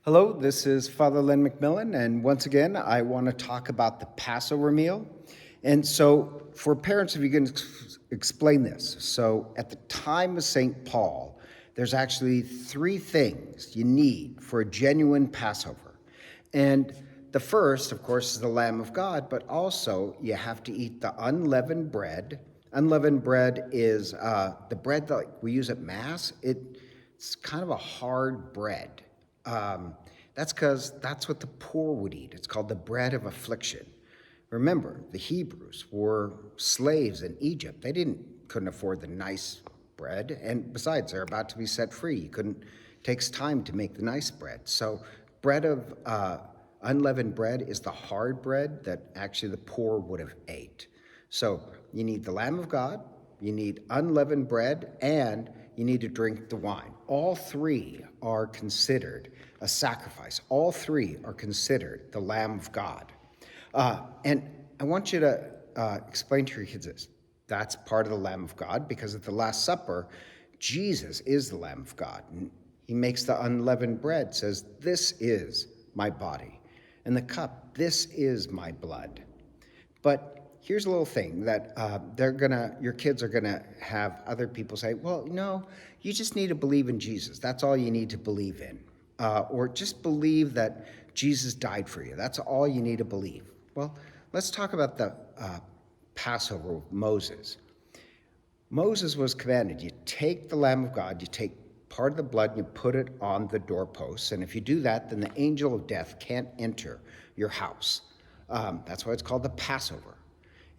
Hello, this is Father Len McMillan, and once again, I want to talk about the Passover meal. And so, for parents, if you can explain this. So, at the time of St. Paul, there's actually three things you need for a genuine Passover. And the first, of course, is the Lamb of God, but also you have to eat the unleavened bread. Unleavened bread is the bread that we use at Mass. It's kind of a hard bread. That's because that's what the poor would eat. It's called the bread of affliction. Remember, the Hebrews were slaves in Egypt. They couldn't afford the nice bread, and besides, they're about to be set free. It takes time to make the nice bread. So, bread of unleavened bread is the hard bread that actually the poor would have ate. So, you need the Lamb of God, you need unleavened bread, and you need to drink the wine. All three are considered a sacrifice. All three are considered the Lamb of God. And I want you to explain to your kids this. That's part of the Lamb of God because at the Last Supper, Jesus is the Lamb of God. And he makes the unleavened bread, says, "This is my body." And the cup, "This is my blood." But here's a little thing that your kids are gonna have other people say, "Well, no, you just need to believe in Jesus. That's all you need to believe in." Or just believe that Jesus died for you. That's all you need to believe. Well, let's talk about the Passover with Moses. Moses was commanded, you take the Lamb of God, you take part of the blood and you put it on the doorposts. And if you do that, then the angel of death can't enter your house. That's why it's called the Passover.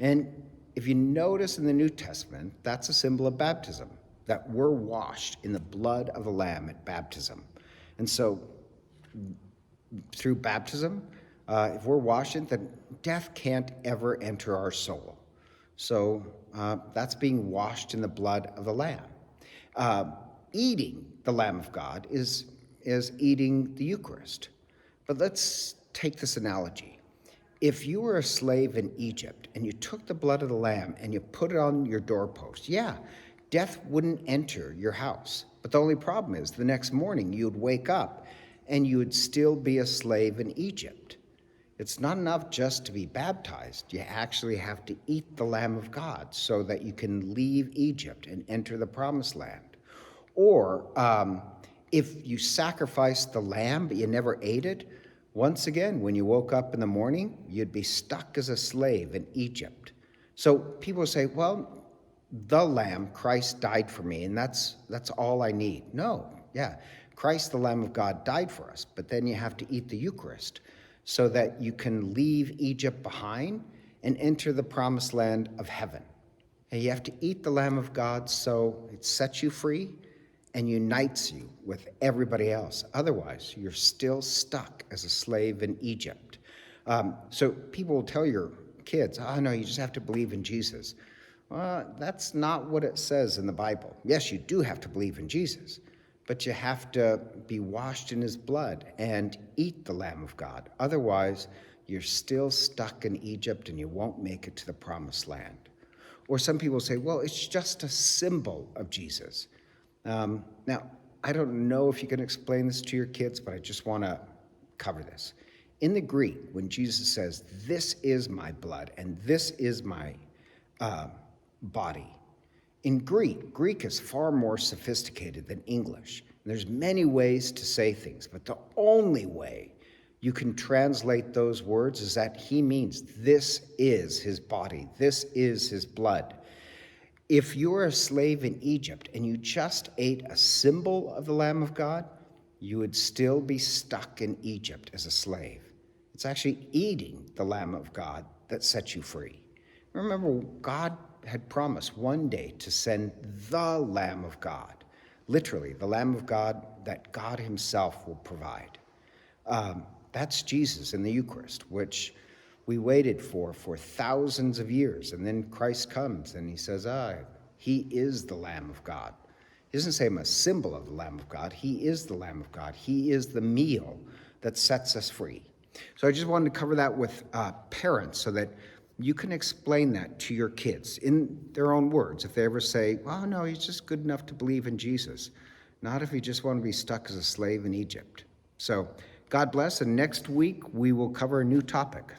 And if you notice in the New Testament, that's a symbol of baptism, that we're washed in the blood of the Lamb at baptism. And so through baptism, if we're washed in, then death can't ever enter our soul. So that's being washed in the blood of the Lamb. Eating the Lamb of God is eating the Eucharist. But let's take this analogy. If you were a slave in Egypt and you took the blood of the Lamb and you put it on your doorpost, death wouldn't enter your house. But the only problem is the next morning you'd wake up and you would still be a slave in Egypt. It's not enough just to be baptized. You actually have to eat the Lamb of God so that you can leave Egypt and enter the Promised Land. Or if you sacrificed the lamb but you never ate it, once again, when you woke up in the morning, you'd be stuck as a slave in Egypt. So people say, well, the Lamb, Christ died for me, and that's all I need. No, Christ, the Lamb of God, died for us, but then you have to eat the Eucharist so that you can leave Egypt behind and enter the promised land of heaven. And you have to eat the Lamb of God so it sets you free and unites you with everybody else. Otherwise, you're still stuck as a slave in Egypt. So people will tell your kids, "Oh, no, you just have to believe in Jesus." Well, that's not what it says in the Bible. Yes, you do have to believe in Jesus, but you have to be washed in his blood and eat the Lamb of God. Otherwise, you're still stuck in Egypt and you won't make it to the Promised Land. Or some people say, well, it's just a symbol of Jesus. Now, I don't know if you can explain this to your kids, but I just want to cover this. In the Greek, when Jesus says, "This is my blood and this is my body," in Greek is far more sophisticated than English. And there's many ways to say things, but the only way you can translate those words is that he means this is his body, this is his blood. If you were a slave in Egypt and you just ate a symbol of the Lamb of God, you would still be stuck in Egypt as a slave. It's actually eating the Lamb of God that sets you free. Remember, God had promised one day to send the Lamb of God, literally the Lamb of God that God himself will provide. That's Jesus in the Eucharist, which we waited for thousands of years. And then Christ comes and he says, he is the Lamb of God. He doesn't say I'm a symbol of the Lamb of God. He is the Lamb of God. He is the meal that sets us free. So I just wanted to cover that with parents so that you can explain that to your kids in their own words. If they ever say, well, no, he's just good enough to believe in Jesus. Not if you just want to be stuck as a slave in Egypt. So God bless, and next week we will cover a new topic.